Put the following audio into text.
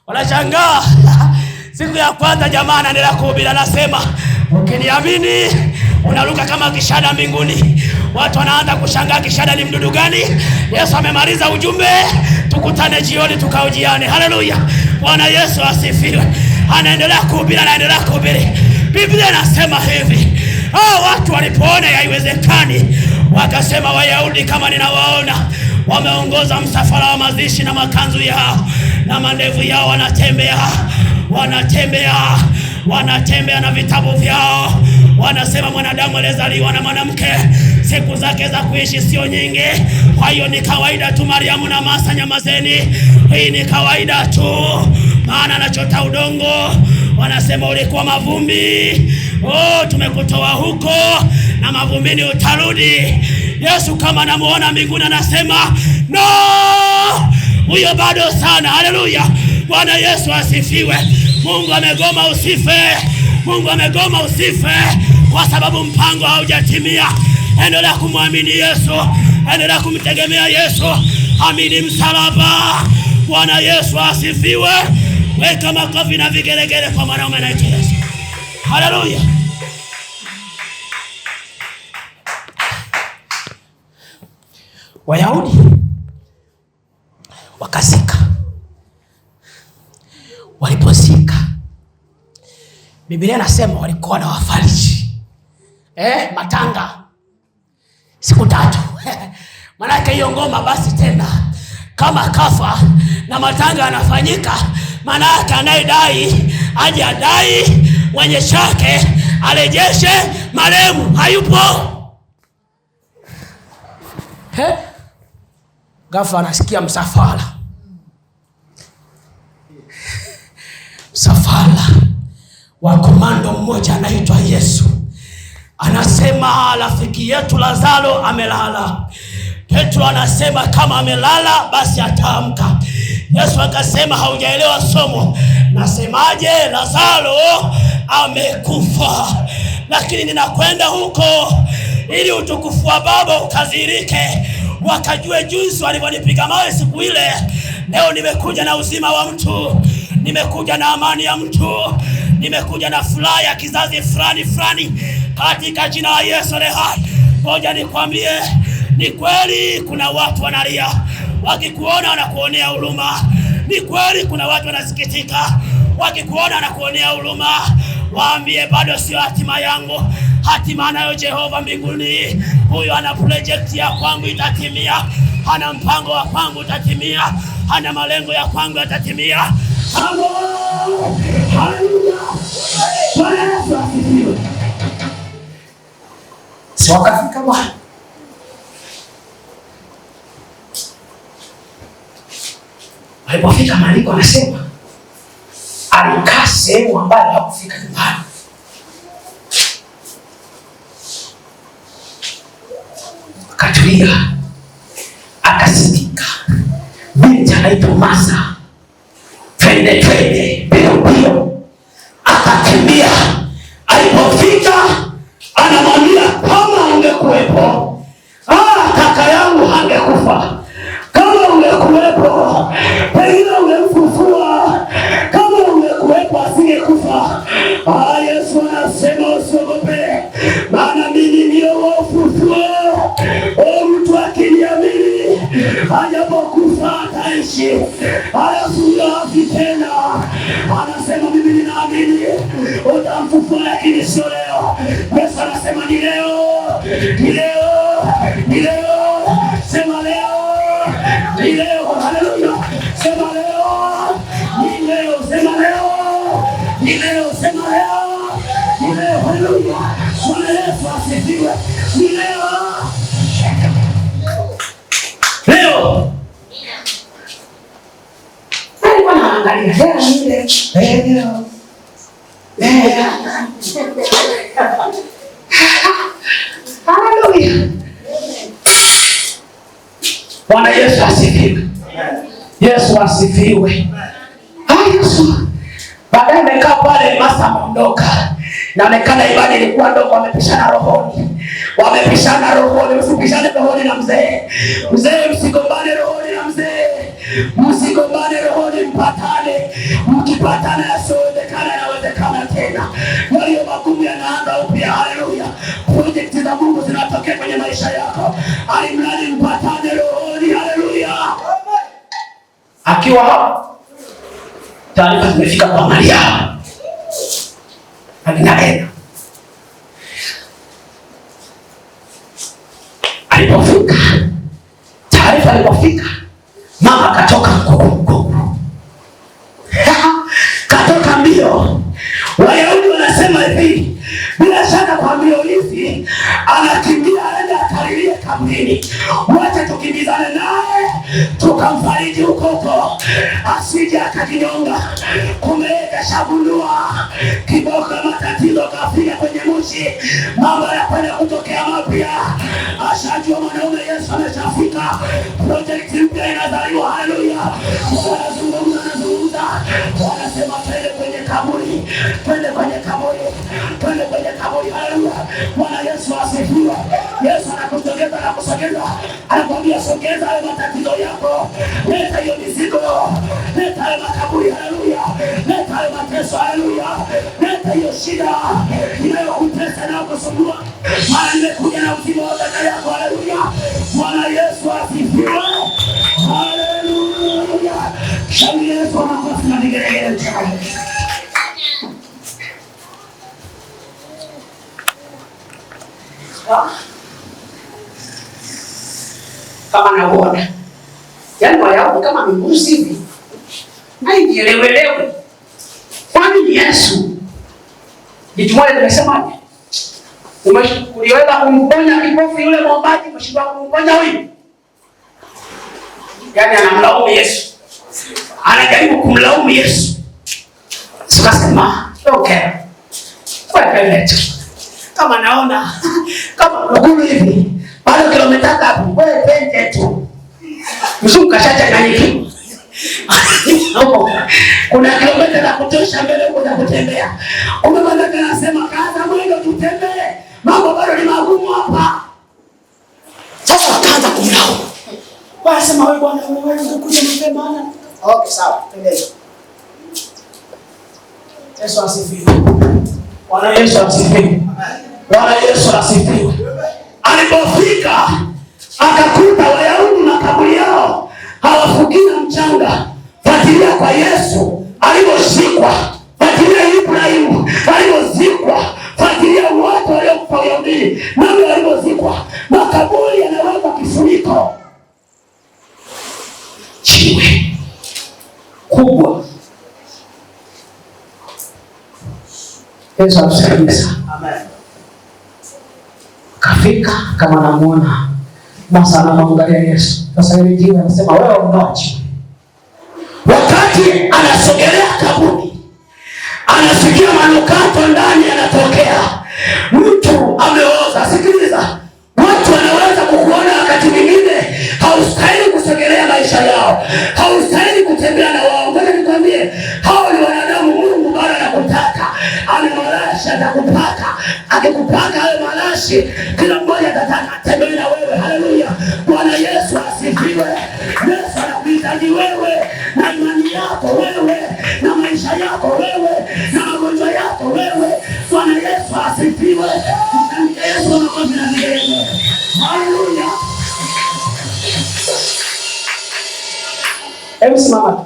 Wanashangaa. Siku ya kwanza jamaa anaendelea kuhubiri, anasema ukiniamini unaruka kama kishada mbinguni. Watu wanaanza kushangaa, kishada ni mdudu gani? Yesu amemaliza ujumbe, tukutane jioni tukaujiane. Haleluya, Bwana Yesu asifiwe. Anaendelea kuhubiri. Biblia inasema hivi, watu walipoona haiwezekani, wakasema Wayahudi kama ninawaona wameongoza msafara wa mazishi na makanzu yao na mandevu yao, wanatembea na vitabu vyao. Wanasema mwanadamu alizaliwa na mwanamke, siku zake za kuishi sio nyingi, kwa hiyo ni kawaida tu. Mariamu na Martha, nyamazeni, hii ni kawaida tu, maana anachota udongo. Wanasema ulikuwa mavumbi, tumekutoa huko na mavumbini utarudi. Yesu kama anamuona mbinguni anasema no, huyo bado sana. Haleluya, Bwana Yesu asifiwe. Mungu amegoma usife, kwa sababu mpango haujatimia. Endelea kumwamini Yesu, endelea kumtegemea Yesu, amini msalaba. Bwana Yesu asifiwe. Weka makofi na vigelegele kwa mwanaume anaitwa Yesu. Haleluya. Wayahudi wakazika. Walipozika, Biblia inasema walikuwa na wafariji matanga siku 3. Maana hiyo ngoma basi tena kama kafa na matanga yanafanyika, maana anayedai aje adai, mwenye chake arejeshe, marehemu hayupo. Ghafla anasikia msafara wa komando mmoja anaitwa Yesu. Anasema rafiki yetu Lazaro amelala. Petro anasema kama amelala basi ataamka. Yesu akasema haujaelewa somo. Nasemaje? Lazaro amekufa, lakini ninakwenda huko ili utukufu wa Baba ukadhihirike, wakajue jinsi walivyonipiga mawe siku ile. Leo nimekuja na uzima wa mtu, nimekuja na amani ya mtu, nimekuja na furaha ya kizazi fulani katika jina la Yesu aliye hai. Ngoja nikwambie, ni kweli kuna watu wanalia, wakikuona wanakuonea huruma. Ni kweli kuna watu wanasikitika, wakikuona wanakuonea huruma. Waambie bado sio hatima yangu, hatima anayo Jehova mbinguni. Huyo ana project ya kwangu itatimia, ana mpango wa kwangu utatimia, ana malengo ya kwangu yatatimia. Haleluya. Bwana Yesu asifiwe. Sio wakafika Bwana. Alipofika maandiko anasema alikaa sehemu ambayo hakufika nyumbani. Akatulia, akasikika binti anaitwa Martha, twende mbio. Akakimbia, alipofika anamwambia kama ungekuwepo, kaka yangu hangekufa. Kama ungekuwepo, pengine ungemfufua. Kama ungekuwepo, asingekufa. Yesu anasema usiogope, maana mimi ndio ufufuo. Mtu akiniamini hajapokufa ataishi, hafi tena. Anasema mimi ninaamini utamfufua, lakini sio leo. Yesu anasema ni leo. Sema leo. Ni leo. Haleluya. Sema leo. Ni leo. Sema leo. Ni leo. Sema leo. Ni leo. Haleluya. Bwana Yesu asifiwe. Ni leo. Leo. Alikuwa anaangalia leo. Haleluya. Bwana Yesu asifiwe. Yesu asifiwe. Yesu baadaye amekaa pale, Martha ameondoka. Naonekana ibada ilikuwa ndogo, wamepishana rohoni. Usipishane rohoni na mzee. Mzee msigombane rohoni na mzee. Msigombane rohoni, mpatane. Mkipatana yasiowezekana yanawezekana tena. Yaliyo magumu yanaanza upya. Haleluya. Project za Mungu zinatokea kwenye maisha yako. Alimradi mpatane rohoni. Haleluya. Akiwa hapo, taarifa zimefika kwa Maria. Alinaenda. Alipofika, taarifa ilipofika, mama katoka mkuku. Katoka mbio. Wayahudi wanasema hivi, bila shaka kwa mbio hizi anakimbia aende akalilie kambini. Wacha tukimbizane naye tukamfariji huko asije akajinyonga. Kumeka shabundua kiboko matatizo kafika kwenye mushi. Mambo yanakwenda kutokea mapya. Ashajua mwanaume Yesu ameshafika. Project mpya inazaliwa. Haleluya. Wanazungumza. Wanasema twende kwenye kaburi. Twende kwenye kaburi. Twende kwenye kaburi. Haleluya. Bwana Yesu asifiwe. Yesu anakusogeza na kusogeza. Anakuambia sogeza hayo matatizo yako. Leta hiyo mizigo. Leta hayo makaburi. Haleluya. Leta hayo mateso. Haleluya. Leta hiyo shida inayokutesa na kusumbua. Maana nimekuja na uzima wa ndani yako. Haleluya. Bwana Yesu asifiwe. Haleluya. Shangilia Yesu anakosi na vigelegele chao. Kama naona yaani Wayahudi kama mbuzi hivi haijielewelewe. Kwani Yesu jitumoja tumesemaje? Uliweza kumponya kipofu yule mwombaji, umeshindwa kumponya huyu? Yaani anamlaumu Yesu, anajaribu kumlaumu Yesu. Sikasema okay, wewe tu kama naona kama ukulu hivi bado kilomita ngapi? Wewe twende tu. Mzungu kashachanganyika. Kuna kilomita za kutosha mbele huko za kutembea. Umemaliza anasema kaza mwendo tutembee. Mambo bado ni magumu hapa. Sasa kaanza kumlaumu. Wanasema wewe bwana wewe ungekuja mapema ana. Okay sawa, twende. Yesu asifiwe. Bwana Yesu asifiwe. Bwana Yesu asifiwe. Alipofika akakuta Wayahudi makaburi yao hawafukia mchanga. Fuatilia kwa Yesu aliposhikwa, fuatilia Ibrahimu alipozikwa, fuatilia watu waliokufa Wayahudi nao walipozikwa. Makaburi yanawekwa kifuniko, jiwe kubwa. Yesu atusaidie. Amen. Kafika kama namuona basi anamwangalia Yesu. Sasa ile jiwe anasema wewe ondoaje. Wakati anasogelea kaburi, anasikia manukato ndani yanatokea. Mtu ameoza. Sikiliza, watu wanaweza kukuona wakati mwingine haustahili kusogelea maisha yao, haustahili kutembea na wao. Ngoja nikwambie, hao ni wanadamu. Mungu bado anakutaka, amemarashi atakupaka. Akikupaka hayo marashi, kila mmoja atataka atembee na wewe. Haleluya. Bwana Yesu asifiwe. Yesu anakuhitaji wewe na imani yako wewe na maisha yako wewe na magonjwa yako wewe. Bwana Yesu asifiwe. Yesu anakuambia na wewe. Haleluya. Hebu simama.